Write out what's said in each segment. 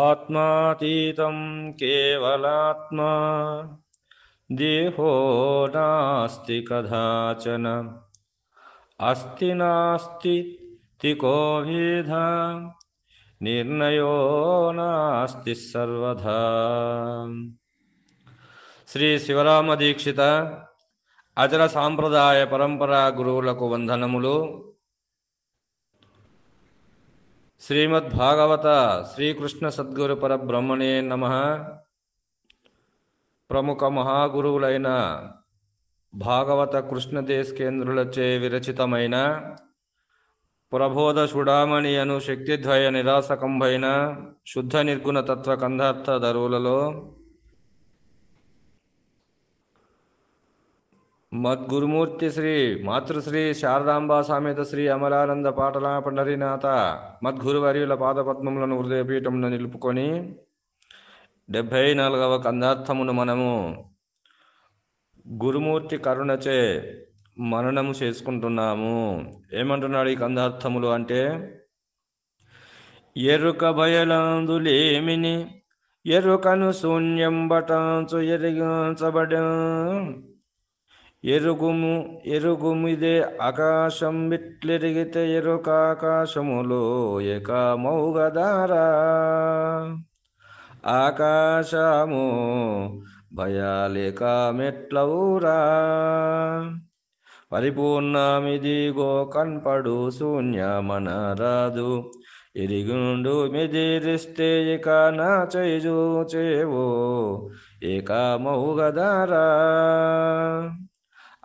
ఆత్మాతీతం కేవలాత్మా దేహో నాస్తి కదాచన అస్తి నాస్తి తికో భేద నిర్ణయో నాస్తి సర్వదా. శ్రీ శివరామ దీక్షిత అచల సాంప్రదాయ పరంపరా గురువులకు వందనములు. శ్రీమద్భాగవత శ్రీకృష్ణ సద్గురు పరబ్రహ్మణే నమః. ప్రముఖ మహాగురువులైన భాగవత కృష్ణదేశకేంద్రులచే విరచితమైన ప్రబోధ చూడామణి అను శక్తిద్వయ నిరాసకంభైన శుద్ధ నిర్గుణ తత్వ కందార్థ ధరువులలో మద్గురుమూర్తి శ్రీ మాతృశ్రీ శారదాంబా సామేత శ్రీ అమలానంద పాటల పండరీనాథ మద్గురువర్యుల పాదపద్మములను హృదయపీఠమును నిలుపుకొని 74వ కందార్థమును మనము గురుమూర్తి కరుణచే మననము చేసుకుంటున్నాము. ఏమంటున్నాడు ఈ కందార్థములు అంటే, ఎరుక బయలందులేమిని ఎరుకను శూన్యం బటాంచు ఎరిగించబడ ఎరుగుమిదే ఆకాశం బిట్లెరిగితే ఎరుక ఆకాశములో ఏకమౌగదారా. ఆకాశము భయాలేక మెట్లవురా. పరిపూర్ణమిదిగో కన్పడు శూన్యమనరాదు. ఎరిగుండు మెదిరిస్తే ఇక నా చేజూచేవో ఏకమౌగదారా.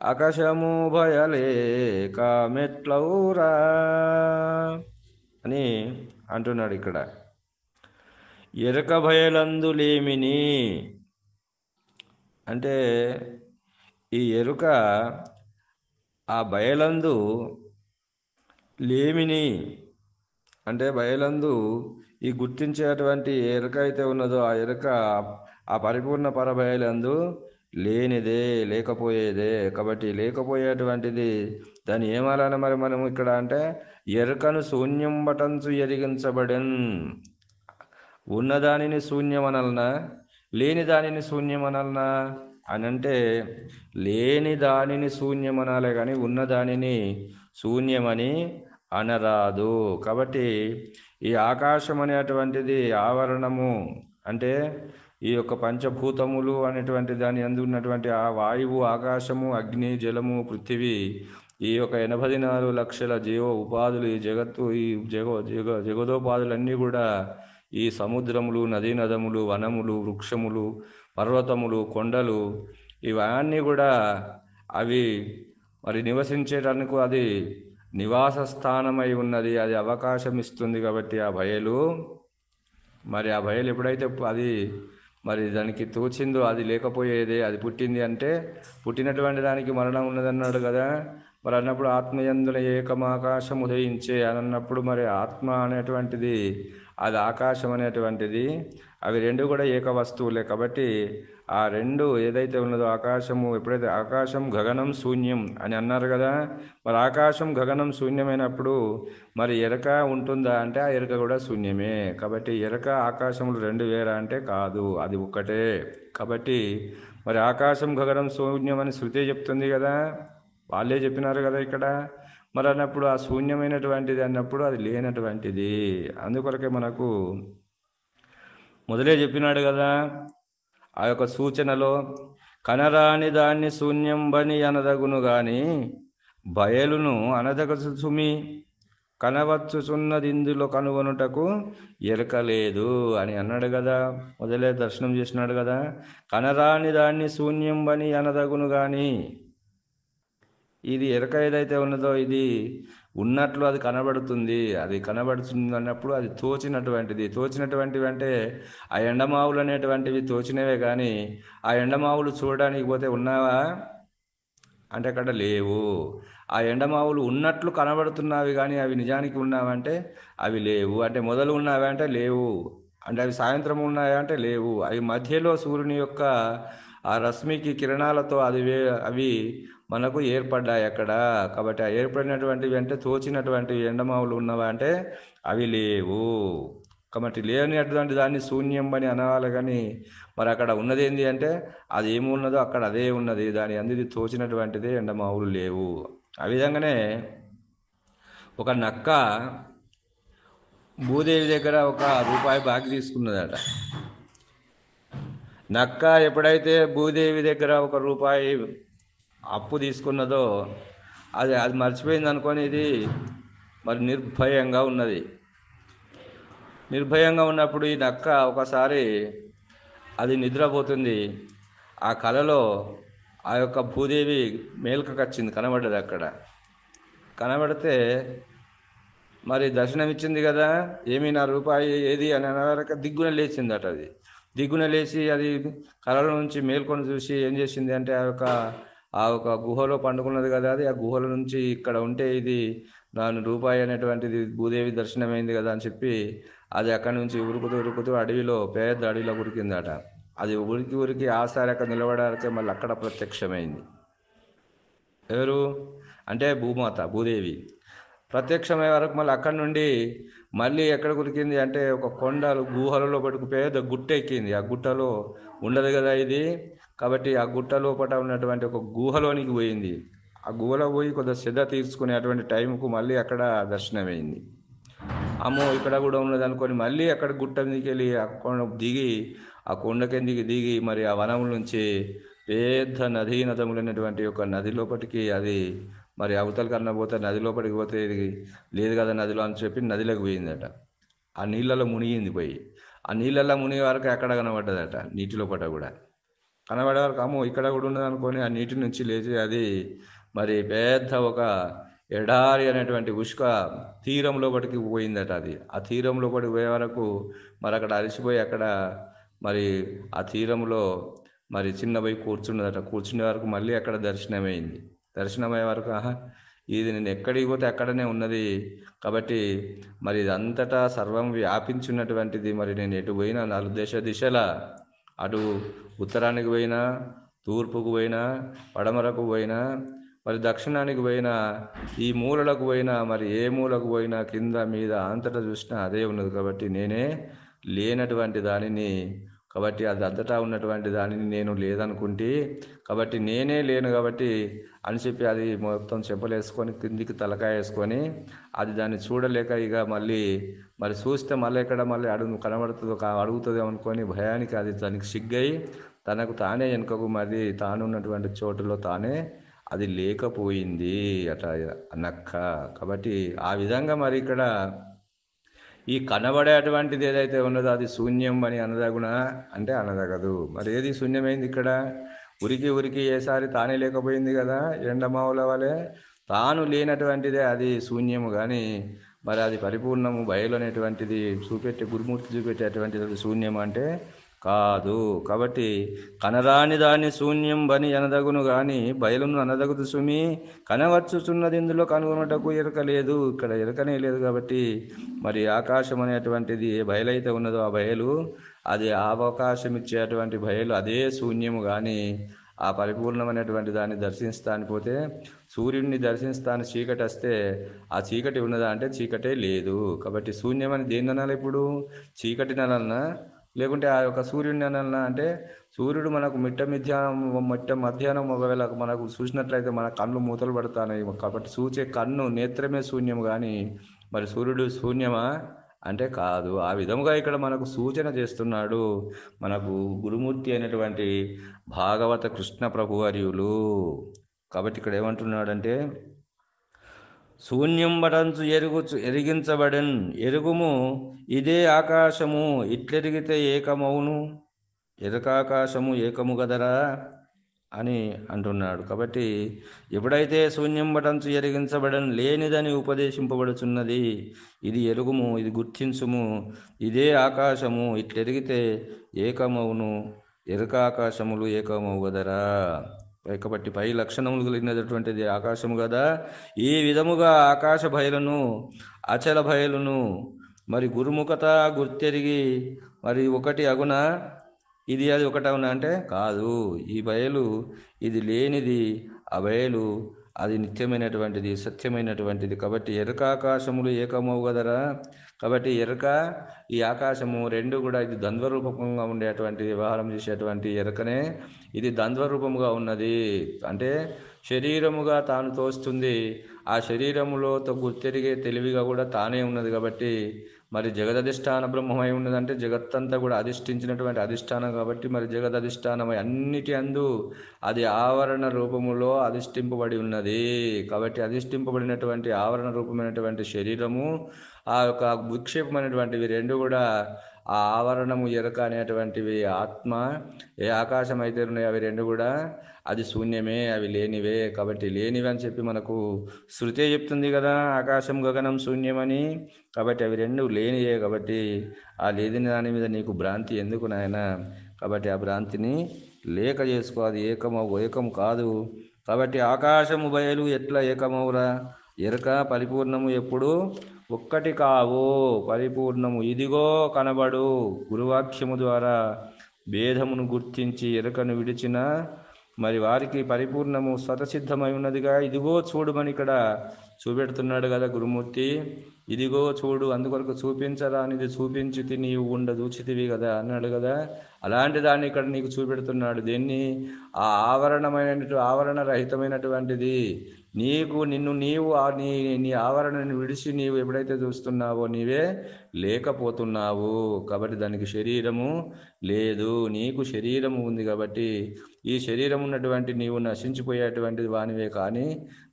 ఆకాశము భయలేక మెట్లవురా అని అంటున్నాడు ఇక్కడ. ఎరుక భయలందులేమిని అంటే ఈ ఎరుక ఆ బయలందు లేమిని అంటే బయలందు ఈ గుర్తించేటువంటి ఎరుక అయితే ఉన్నదో ఆ ఎరుక ఆ పరిపూర్ణ పరబయలందు లేనిదే, లేకపోయేదే. కాబట్టి లేకపోయేటువంటిది దాన్ని ఏమాలని మరి మనం ఇక్కడ అంటే, ఎరుకను శూన్యం బటంచు ఎరిగించబడెన్. ఉన్నదానిని శూన్యమనల్నా, లేని దానిని శూన్యమనల్నా అని అంటే, లేని దానిని శూన్యమనాలే కానీ ఉన్నదానిని శూన్యమని అనరాదు. కాబట్టి ఈ ఆకాశం అనేటువంటిది ఆవరణము అంటే ఈ యొక్క పంచభూతములు అనేటువంటి దాని అందు ఉన్నటువంటి ఆ వాయువు, ఆకాశము, అగ్ని, జలము, పృథివీ, ఈ యొక్క 84 లక్షల జీవ ఉపాధులు, ఈ జగత్తు, ఈ జగదోపాధులన్నీ కూడా ఈ సముద్రములు, నదీ నదములు, వనములు, వృక్షములు, పర్వతములు, కొండలు, ఇవన్నీ కూడా అవి మరి నివసించేటందుకు అది నివాస స్థానమై ఉన్నది. అది అవకాశం ఇస్తుంది. కాబట్టి ఆ బయలు మరి ఆ బయలు ఎప్పుడైతే అది మరి దానికి తోచిందో అది లేకపోయేదే, అది పుట్టింది అంటే పుట్టినటువంటి దానికి మరణం ఉన్నదన్నాడు కదా. మరి అన్నప్పుడు ఆత్మయందుల ఏకమాకాశం ఉదయించే అని అన్నప్పుడు మరి ఆత్మ అనేటువంటిది అది ఆకాశం అనేటువంటిది అవి రెండు కూడా ఏక వస్తువులే. కాబట్టి ఆ రెండు ఏదైతే ఉన్నదో ఆకాశము, ఎప్పుడైతే ఆకాశం గగనం శూన్యం అని అన్నారు కదా. మరి ఆకాశం గగనం శూన్యమైనప్పుడు మరి ఎరక ఉంటుందా అంటే ఆ ఎరక కూడా శూన్యమే. కాబట్టి ఎరక ఆకాశములు రెండు వేరా అంటే కాదు, అది ఒక్కటే. కాబట్టి మరి ఆకాశం గగనం శూన్యం అని శృతి చెప్తుంది కదా, వాళ్ళే చెప్పినారు కదా ఇక్కడ. మరి అన్నప్పుడు ఆ శూన్యమైనటువంటిది అన్నప్పుడు అది లేనటువంటిది. అందుకొరకే మనకు మొదలే చెప్పినాడు కదా ఆ యొక్క సూచనలో, కనరాని దాన్ని శూన్యం బని అనదగును గాని బయలును అనదగసు సుమి, కనవచ్చుచున్నది ఇందులో కనుగొనుటకు ఎరకలేదు అని అన్నాడు కదా. మొదలే దర్శనం చేసినాడు కదా. కనరాని దాన్ని శూన్యం బని అనదగును గాని, ఇది ఎరక ఏదైతే ఉన్నదో ఇది ఉన్నట్లు అది కనబడుతుంది. అది కనబడుతుంది అన్నప్పుడు అది తోచినటువంటిది. తోచినటువంటివి అంటే ఆ ఎండమావులు అనేటువంటివి తోచినవే కానీ ఆ ఎండమావులు చూడడానికి పోతే ఉన్నావా అంటే అక్కడ లేవు. ఆ ఎండమావులు ఉన్నట్లు కనబడుతున్నవి కానీ అవి నిజానికి ఉన్నావంటే అవి లేవు. అంటే మొదలు ఉన్నావా అంటే లేవు. అంటే అవి సాయంత్రం ఉన్నాయా అంటే లేవు. అవి మధ్యలో సూర్యుని యొక్క ఆ రశ్మికి కిరణాలతో అవి మనకు ఏర్పడ్డాయి అక్కడ. కాబట్టి ఆ ఏర్పడినటువంటివి అంటే తోచినటువంటివి ఎండమావులు ఉన్నవా అంటే అవి లేవు. కాబట్టి లేనటువంటి దాన్ని శూన్యం అని అనాలి. కానీ మరి అక్కడ ఉన్నది ఏంటి అంటే అది ఏమున్నదో అక్కడ అదే ఉన్నది, దాని అందుది తోచినటువంటిది ఎండమావులు లేవు. ఆ విధంగానే ఒక నక్క భూదేవి దగ్గర ₹1 బాకీ తీసుకున్నదట. నక్క ఎప్పుడైతే భూదేవి దగ్గర ₹1 అప్పు తీసుకున్నదో అది అది మర్చిపోయింది అనుకొని ఇది మరి నిర్భయంగా ఉన్నది. నిర్భయంగా ఉన్నప్పుడు ఈ నక్క ఒకసారి అది నిద్రపోతుంది. ఆ కలలో ఆ యొక్క భూదేవి మేల్కకొచ్చింది, కనబడ్డది. అక్కడ కనబడితే మరి దర్శనమిచ్చింది కదా, ఏమి నా రూపాయి ఏది అని అనవరక దిగ్గున లేచిందట. అది దిగ్గున లేచి అది కళల నుంచి మేల్కొని చూసి ఏం చేసింది అంటే ఆ ఒక గుహలో పండుకున్నది కదా, అది ఆ గుహల నుంచి ఇక్కడ ఉంటే ఇది దాని రూపాయి అనేటువంటిది భూదేవి దర్శనమైంది కదా అని చెప్పి అది అక్కడి నుంచి ఉరుకుతూ అడవిలో పెద్ద అడవిలో ఉరికిందట. అది ఉరికి ఆసారి అక్కడ నిలబడాలంటే మళ్ళీ అక్కడ ప్రత్యక్షమైంది. ఎవరు అంటే భూదేవి ప్రత్యక్షమయ్యే వరకు మళ్ళీ అక్కడి నుండి మళ్ళీ ఎక్కడ ఉరికింది అంటే ఒక కొండలు గుహలలో పట్టుకు పెద్ద గుట్ట ఎక్కింది. ఆ గుట్టలో ఉండదు కదా ఇది, కాబట్టి ఆ గుట్ట లోపల ఉన్నటువంటి ఒక గుహలోనికి పోయింది. ఆ గుహలో పోయి కొంత శ్రద్ధ తీర్చుకునేటువంటి టైంకు మళ్ళీ అక్కడ దర్శనమైంది. అమ్మో ఇక్కడ కూడా ఉన్నది అనుకొని మళ్ళీ అక్కడ గుట్ట మీదకి వెళ్ళి ఆ కొండ దిగి ఆ కొండ కిందికి దిగి మరి ఆ వనం నుంచి పెద్ద నదములైనటువంటి ఒక నది లోపలికి అది మరి అవతల కన్నా పోతే నది లోపలికి పోతే ఇది లేదు కదా నదిలో అని చెప్పి నదిలోకి పోయిందట. ఆ నీళ్ళలో మునిగింది. పోయి ఆ నీళ్ళల్లో మునిగే వరకు ఎక్కడ కనబడ్డదట, నీటి లోపల కూడా కనబడే వరకు అమ్మో ఇక్కడ కూడా ఉన్నది అనుకొని ఆ నీటి నుంచి లేచి అది మరి పెద్ద ఒక ఎడారి అనేటువంటి ఉష్క తీరం లోపలికి పోయిందట. అది ఆ తీరం లోపలికి పోయే వరకు మరి అక్కడ అలసిపోయి అక్కడ మరి ఆ తీరంలో మరి చిన్న పోయి కూర్చున్నదట. కూర్చునే వరకు మళ్ళీ అక్కడ దర్శనమైంది. దర్శనమయ్యే వరకు ఇది నేను ఎక్కడికి పోతే అక్కడనే ఉన్నది, కాబట్టి మరి ఇదంతటా సర్వం వ్యాపించున్నటువంటిది. మరి నేను ఎటు పోయినా 4 దిశల అటు ఉత్తరానికి పోయినా, తూర్పుకు పోయినా, పడమరకు పోయినా, మరి దక్షిణానికి పోయినా, ఈ మూలలకు పోయినా, మరి ఏ మూలకు పోయినా, కింద మీద అంతటా చూసినా అదే ఉన్నది. కాబట్టి నేనే లేనటువంటి దానిని, కాబట్టి అది అంతటా ఉన్నటువంటి దానిని నేను లేదనుకుంటే, కాబట్టి నేనే లేను కాబట్టి అని చెప్పి అది మొత్తం చెప్పలేసుకొని కిందికి తలకాయ వేసుకొని అది దాన్ని చూడలేక ఇక మరి చూస్తే మళ్ళీ ఎక్కడ మళ్ళీ కనబడుతుందో అడుగుతుందో అనుకొని భయానికి అది దానికి సిగ్గయి తనకు తానే వెనుకకు మరి తానున్నటువంటి చోటులో తానే అది లేకపోయింది అట నక్క. కాబట్టి ఆ విధంగా మరి ఇక్కడ ఈ కనబడేటువంటిది ఏదైతే ఉన్నదో అది శూన్యం అని అనదగునా అంటే అనదగదు. మరి ఏది శూన్యమైంది ఇక్కడ? ఉరికి ఏసారి తానే లేకపోయింది కదా, ఎండమావుల వలె తాను లేనటువంటిదే అది శూన్యము. కానీ మరి అది పరిపూర్ణము బయలు అనేటువంటిది గురుమూర్తి చూపెట్టేటువంటిది అది శూన్యం అంటే కాదు. కాబట్టి కనరాని దాన్ని శూన్యం బని అనదగును గాని బయలును అనదగుదు సుమి, కనవచ్చుచున్నది ఇందులో కనుగొనటకు ఎరక లేదు. ఇక్కడ ఎరకనే లేదు. కాబట్టి మరి ఆకాశం అనేటువంటిది ఏ బయలైతే ఉన్నదో ఆ బయలు అది అవకాశం ఇచ్చేటువంటి బయలు అదే శూన్యము. కానీ ఆ పరిపూర్ణమైనటువంటి దాన్ని దర్శిస్తాను పోతే సూర్యుడిని దర్శిస్తాను చీకటి వస్తే ఆ చీకటి ఉన్నదా అంటే చీకటే లేదు. కాబట్టి శూన్యమని దేన్ని అనాలి ఇప్పుడు? చీకటిని అనాలన్నా లేకుంటే ఆ యొక్క సూర్యుడిని అనాలన్నా? అంటే సూర్యుడు మనకు మిట్ట మధ్యాహ్నం ఒకవేళ మనకు చూసినట్లయితే మన కళ్ళు మూతలు పడతాయి. కాబట్టి చూచే కన్ను నేత్రమే శూన్యం. కానీ మరి సూర్యుడు శూన్యమా అంటే కాదు. ఆ విధముగా ఇక్కడ మనకు సూచన చేస్తున్నాడు మనకు గురుమూర్తి అయినటువంటి భాగవత కృష్ణ ప్రభువర్యులు. కాబట్టి ఇక్కడ ఏమంటున్నాడంటే శూన్యం బటంచు ఎరిగించబడన్ ఎరుగుము ఇదే ఆకాశము ఇట్లెరిగితే ఏకమౌను, ఎరకాకాశము ఏకము గదరా అని అంటున్నాడు. కాబట్టి ఎప్పుడైతే శూన్యం బటంచు ఎరిగించబడన్ లేనిదని ఉపదేశింపబడుచున్నది, ఇది ఎరుగుము, ఇది గుర్తించుము, ఇదే ఆకాశము ఇట్లెరిగితే ఏకమవును, ఎరకాకాశములు ఏకమవు గదరా. కాబట్టి పై లక్షణములు కలిగినటువంటిది ఆకాశము కదా. ఈ విధముగా ఆకాశ బయలును అచల బయలును మరి గురుముఖత గుర్తెరిగి మరి ఒకటి అగునా, ఇది అది ఒకటవునా అంటే కాదు. ఈ బయలు ఇది లేనిది, ఆ బయలు అది నిత్యమైనటువంటిది, సత్యమైనటువంటిది. కాబట్టి ఎరుక ఆకాశములు ఏకమవు గదరా. కాబట్టి ఎరుక, ఈ ఆకాశము రెండు కూడా ఇది ద్వంద్వరూపంగా ఉండేటువంటి వ్యవహారం చేసేటువంటి ఎరుకనే ఇది ద్వంద్వరూపముగా ఉన్నది. అంటే శరీరముగా తాను తోస్తుంది, ఆ శరీరములో గుర్తెరిగే తెలివిగా కూడా తానే ఉన్నది. కాబట్టి మరి జగదధిష్టాన బ్రహ్మమై ఉన్నదంటే జగత్తంతా కూడా అధిష్ఠించినటువంటి అధిష్టానం. కాబట్టి మరి జగదధిష్టానమై అన్నిటి అందు అది ఆవరణ రూపములో అధిష్ఠింపబడి ఉన్నది. కాబట్టి అధిష్ఠింపబడినటువంటి ఆవరణ రూపమైనటువంటి శరీరము, ఆ యొక్క విక్షేపమైనటువంటివి రెండు కూడా ఆ ఆవరణము ఎరుక అనేటువంటివి ఆత్మ ఏ ఆకాశం అయితే ఉన్నాయో అవి రెండు కూడా అది శూన్యమే, అవి లేనివే. కాబట్టి లేనివి అని చెప్పి మనకు శృతే చెప్తుంది కదా, ఆకాశం గగనం శూన్యమని. కాబట్టి అవి రెండు లేనియే. కాబట్టి ఆ లేని దాని మీద నీకు భ్రాంతి ఎందుకు నాయన? కాబట్టి ఆ భ్రాంతిని లేక చేసుకో, అది ఏకం కాదు. కాబట్టి ఆకాశము బయలు ఎట్లా ఏకమవురా? ఎరుక పరిపూర్ణము ఎప్పుడు ఒక్కటి కావు, పరిపూర్ణము ఇదిగో కనబడు. గురువాక్యము ద్వారా భేదమును గుర్తించి ఎరుకను విడిచిన మరి వారికి పరిపూర్ణము స్వతసిద్ధమై ఉన్నదిగా. ఇదిగో చూడమని ఇక్కడ చూపెడుతున్నాడు కదా గురుమూర్తి. ఇదిగో చూడు, అందుకొరకు చూపించరా అనేది చూపించితి నీవు చూచితివి కదా అన్నాడు కదా. అలాంటి దాన్ని ఇక్కడ నీకు చూపెడుతున్నాడు. దేన్ని? ఆ ఆవరణ రహితమైనటువంటిది నీవు నీ ఆవరణను విడిచి నీవు ఎప్పుడైతే చూస్తున్నావో నీవే లేకపోతున్నావు. కాబట్టి దానికి శరీరము లేదు, నీకు శరీరము ఉంది. కాబట్టి ఈ శరీరం ఉన్నటువంటి నీవు నశించిపోయేటువంటిది వానివే, కానీ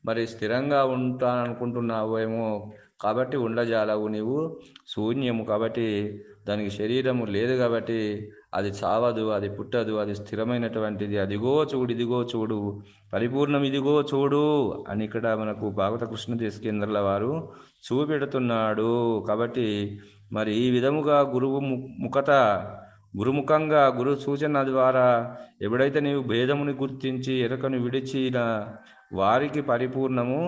మరి స్థిరంగా ఉంటాననుకుంటున్నావేమో. కాబట్టి ఉండజాలవు, నీవు శూన్యము. కాబట్టి దానికి శరీరము లేదు, కాబట్టి అది చావదు, అది పుట్టదు, అది స్థిరమైనటువంటిది. అదిగో చూడు, ఇదిగో చూడు, పరిపూర్ణం ఇదిగో చూడు అని ఇక్కడ మనకు భాగవత కృష్ణ దేశికేంద్రుల వారు చూపెడుతున్నాడు. కాబట్టి మరి ఈ విధముగా గురుముఖంగా గురు సూచన ద్వారా ఎప్పుడైతే నీవు భేదముని గుర్తించి ఎరుకను విడిచిన వారికి పరిపూర్ణము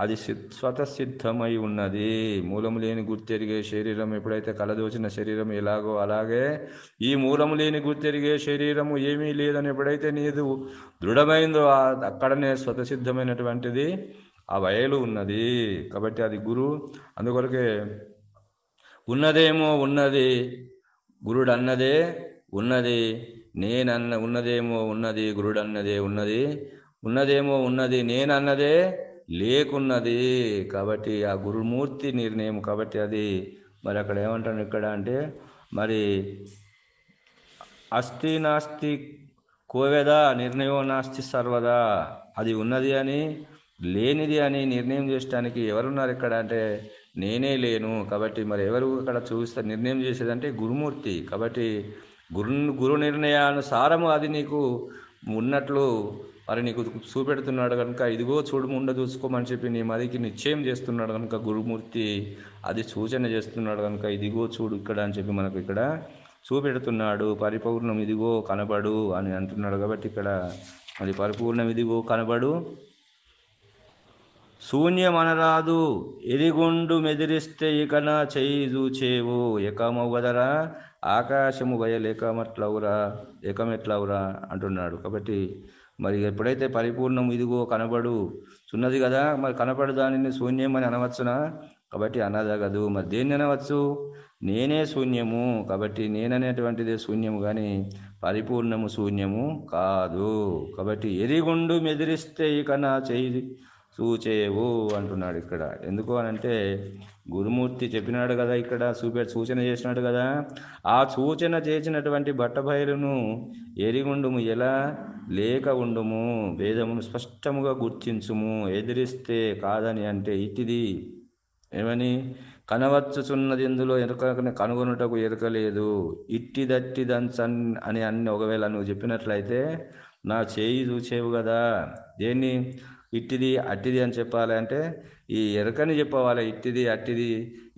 అది స్వతసిద్ధమై ఉన్నది. మూలము లేని గుర్తెరిగే శరీరం ఎప్పుడైతే కలదోచిన శరీరం ఎలాగో అలాగే ఈ మూలము లేని గుర్తెరిగే శరీరము ఏమీ లేదని ఎప్పుడైతే నీదు దృఢమైందో అక్కడనే స్వతసిద్ధమైనటువంటిది ఆ బయలు ఉన్నది. కాబట్టి అది గురు. అందుకొరకే ఉన్నదేమో ఉన్నది, గురుడు అన్నదే ఉన్నది. ఉన్నదేమో ఉన్నది, గురుడు అన్నదే ఉన్నది. ఉన్నదేమో ఉన్నది, నేనన్నదే లేకున్నది. కాబట్టి ఆ గురుమూర్తి నిర్ణయం. కాబట్టి అది మరి అక్కడ ఏమంటాను ఇక్కడ అంటే మరి అస్థి నాస్తి కోవెదా నిర్ణయం నాస్తి సర్వదా. అది ఉన్నది అని లేనిది అని నిర్ణయం చేయడానికి ఎవరున్నారు ఇక్కడ అంటే నేనే లేను. కాబట్టి మరి ఎవరు అక్కడ నిర్ణయం చేసేదంటే గురుమూర్తి. కాబట్టి గురు నిర్ణయానుసారము అది నీకు ఉన్నట్లు మరి నీకు చూపెడుతున్నాడు కనుక ఇదిగో చూడు చూసుకోమని చెప్పి నీ మదికి నిశ్చయం చేస్తున్నాడు కనుక గురుమూర్తి అది సూచన చేస్తున్నాడు కనుక ఇదిగో చూడు ఇక్కడ అని చెప్పి మనకు ఇక్కడ చూపెడుతున్నాడు. పరిపూర్ణం ఇదిగో కనబడు అని అంటున్నాడు. కాబట్టి ఇక్కడ మరి పరిపూర్ణం ఇదిగో కనబడు, శూన్యమనరాదు, ఎదిగుండు మెదిరిస్తే ఇకన చేయి చూచేవు. ఏకమవ్వదరా ఆకాశము ఏకమెట్లవురా అంటున్నాడు. కాబట్టి మరి ఎప్పుడైతే పరిపూర్ణం ఇదిగో కనబడు చున్నది కదా, మరి కనబడు దానిని శూన్యం అని అనవచ్చునా? కాబట్టి అనదగదు. మరి దేన్ని అనవచ్చు? నేనే శూన్యము. కాబట్టి నేననేటువంటిదే శూన్యము, కానీ పరిపూర్ణము శూన్యము కాదు. కాబట్టి ఎరిగుండు మెదిరిస్తే ఇక నా చేయి చూచేవు అంటున్నాడు ఇక్కడ. ఎందుకు అనంటే గురుమూర్తి చెప్పినాడు కదా, ఇక్కడ సూచన చేసినాడు కదా. ఆ సూచన చేసినటువంటి బట్టబయలును ఎరిగుండుము, ఎలా లేక ఉండుము, వేదమును స్పష్టముగా గుర్తించుము. ఎదిరిస్తే కాదని అంటే ఇట్టిది ఏమని కనవచ్చుచున్నది, ఇందులో ఎరుక కనుగొనుటకు ఎరుకలేదు. ఇట్టిదట్టిదంచన్ అని అన్ని ఒకవేళ నువ్వు చెప్పినట్లయితే నా చేయి చూచేవు కదా. దేన్ని? ఇట్టిది అట్టిది అని చెప్పాలి అంటే ఈ ఎరుకని చెప్పవాలి. ఇట్టిది అట్టిది,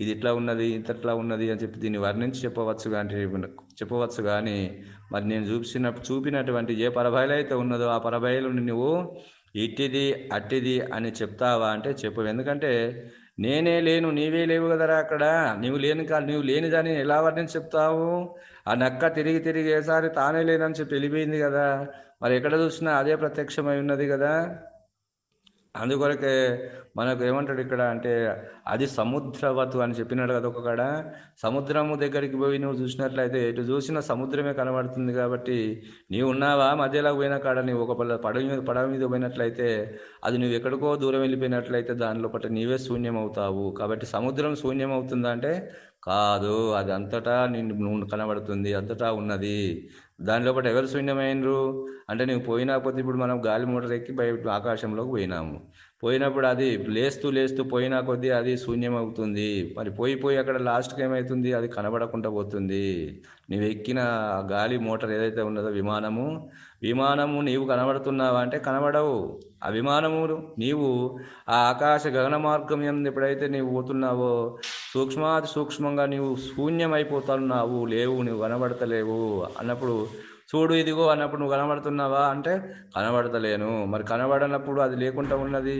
ఇది ఇట్లా ఉన్నది ఇంతట్లా ఉన్నది అని చెప్పి దీన్ని వర్ణించి చెప్పవచ్చు కానీ మరి నేను చూపినటువంటి ఏ పరబయలు అయితే ఉన్నదో ఆ పరబయలుని నువ్వు ఇట్టిది అట్టిది అని చెప్తావా అంటే చెప్పవు. ఎందుకంటే నేనే లేను, నీవే లేవు కదరా అక్కడ. నువ్వు లేని దాన్ని ఎలా వర్ణించి చెప్తావు? ఆ నక్క తిరిగి ఏసారి తానే లేనని చెప్పి వెళ్ళిపోయింది కదా. మరి ఎక్కడ చూసినా అదే ప్రత్యక్షమై ఉన్నది కదా. అందుకొరకే మనకు ఏమంటాడు ఇక్కడ అంటే అది సముద్రవతు అని చెప్పినాడు కదా ఒక కాడ. సముద్రము దగ్గరికి పోయి నువ్వు చూసినట్లయితే ఎటు చూసినా సముద్రమే కనబడుతుంది. కాబట్టి నీవు ఉన్నావా మధ్యలో పోయిన కాడ నీవు ఒక పడవ మీద పోయినట్లయితే అది నువ్వు ఎక్కడికో దూరం వెళ్ళిపోయినట్లయితే దాని లోపల నీవే శూన్యం అవుతావు. కాబట్టి సముద్రం శూన్యం అవుతుందా అంటే కాదు, అది అంతటా నువ్వు కనబడుతుంది, అంతటా ఉన్నది. దాని లోపల ఎవరు శూన్యమైనరు అంటే నువ్వు పోయినాకపోతే ఇప్పుడు మనం గాలి మోటార్ ఎక్కి బయట ఆకాశంలోకి పోయినాము. పోయినప్పుడు అది లేస్తూ లేస్తూ పోయినా కొద్దీ అది శూన్యం అవుతుంది. మరి పోయి అక్కడ లాస్ట్కి ఏమవుతుంది, అది కనబడకుండా పోతుంది. నువ్వు ఎక్కిన గాలి మోటార్ ఏదైతే ఉన్నదో విమానము నీవు కనబడుతున్నావా అంటే కనబడవు. ఆ విమానము నీవు ఆ ఆకాశ గగన మార్గం ఎప్పుడైతే నీవు పోతున్నావో సూక్ష్మాతి సూక్ష్మంగా నీవు శూన్యమైపోతున్నావు, లేవు, నువ్వు కనబడతలేవు అన్నప్పుడు చూడు ఇదిగో అన్నప్పుడు నువ్వు కనబడుతున్నావా అంటే కనబడతలేను. మరి కనబడనప్పుడు అది లేకుండా ఉన్నది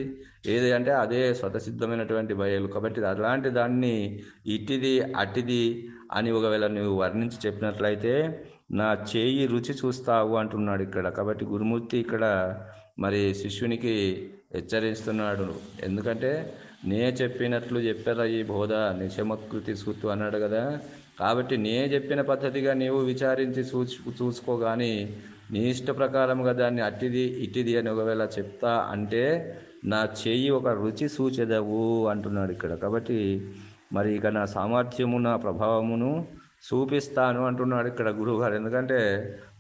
ఏది అంటే అదే స్వతసిద్ధమైనటువంటి బయలు. కాబట్టి అలాంటి దాన్ని ఇట్టిది అట్టిది అని ఒకవేళ నువ్వు వర్ణించి చెప్పినట్లయితే నా చేయి రుచి చూస్తావు అంటున్నాడు ఇక్కడ. కాబట్టి గురుమూర్తి ఇక్కడ మరి శిష్యునికి హెచ్చరిస్తున్నాడు. ఎందుకంటే నే చెప్పినట్లు చెప్పారా ఈ బోధ నిశమకృతి సూత్తు అన్నాడు కదా. కాబట్టి నే చెప్పిన పద్ధతిగా నీవు విచారించి చూసుకో కానీ నీ ఇష్ట ప్రకారంగా దాన్ని అట్టిది ఇట్టిది అని ఒకవేళ చెప్తా అంటే నా చెయ్యి ఒక రుచి సూచెదవు అంటున్నాడు ఇక్కడ. కాబట్టి మరి ఇక నా సామర్థ్యము నా ప్రభావమును చూపిస్తాను అంటున్నాడు ఇక్కడ గురువుగారు. ఎందుకంటే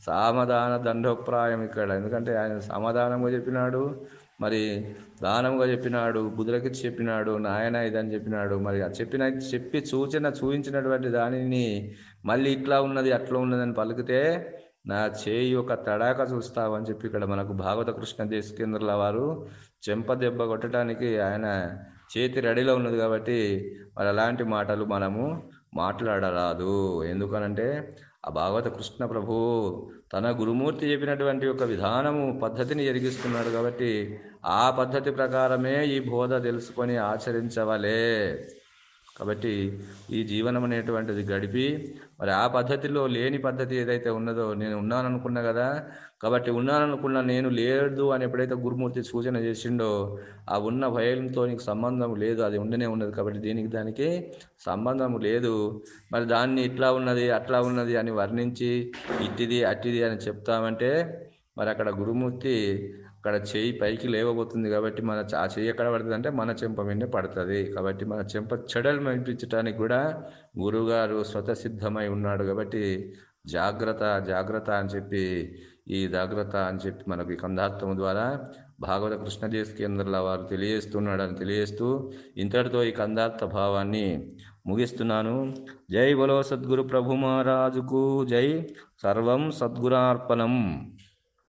సామధాన దండోప్రాయం ఇక్కడ. ఎందుకంటే ఆయన సమాధానంగా చెప్పినాడు, మరి దానంగా చెప్పినాడు, బుధులకి చెప్పినాడు, నాయన ఇదని చెప్పినాడు. మరి చెప్పి చూపించినటువంటి దానిని మళ్ళీ ఇట్లా ఉన్నది అట్లా ఉన్నదని పలికితే నా చేయి ఒక తడాక చూస్తావని చెప్పి ఇక్కడ మనకు భాగవత కృష్ణ దేశకేంద్రుల వారు చెంప దెబ్బ కొట్టడానికి ఆయన చేతి రెడీలో ఉన్నది. కాబట్టి మరి అలాంటి మాటలు మనము మాట్లాడరాదు. ఎందుకనంటే ఆ భాగవత కృష్ణ ప్రభు తన గురుమూర్తి చెప్పినటువంటి ఒక విధానము పద్ధతిని ఎరిగిస్తున్నాడు. కాబట్టి ఆ పద్ధతి ప్రకారమే ఈ బోధ తెలుసుకొని ఆచరించవలే. కాబట్టి ఈ జీవనం అనేటువంటిది గడిపి మరి ఆ పద్ధతిలో లేని పద్ధతి ఏదైతే ఉన్నదో నేను ఉన్నాననుకున్నా కదా. కాబట్టి ఉన్నాననుకున్నా నేను లేదు అని ఎప్పుడైతే గురుమూర్తి సూచన చేసిండో ఆ ఉన్న భయంతో నీకు సంబంధం లేదు, అది ఉండనే ఉన్నది. కాబట్టి దానికి సంబంధం లేదు. మరి దాన్ని ఇట్లా ఉన్నది అట్లా ఉన్నది అని వర్ణించి ఇట్టిది అట్టిది అని చెప్తామంటే మరి అక్కడ గురుమూర్తి అక్కడ చేయి పైకి లేవబోతుంది. కాబట్టి ఆ చెయ్యి ఎక్కడ పడుతుంది అంటే మన చెంప మీదే పడుతుంది. కాబట్టి మన చెంప చెడలు మెప్పించడానికి కూడా గురువుగారు స్వతసిద్ధమై ఉన్నాడు. కాబట్టి జాగ్రత్త అని చెప్పి ఈ జాగ్రత్త అని చెప్పి మనకు ఈ కందార్థము ద్వారా భాగవత కృష్ణదేశ కేంద్రాల వారు తెలియజేస్తున్నాడని తెలియజేస్తూ ఇంతటితో ఈ కందార్థ భావాన్ని ముగిస్తున్నాను. జై బలో సద్గురు ప్రభు మహారాజుకు జై. సర్వం సద్గురార్పణం.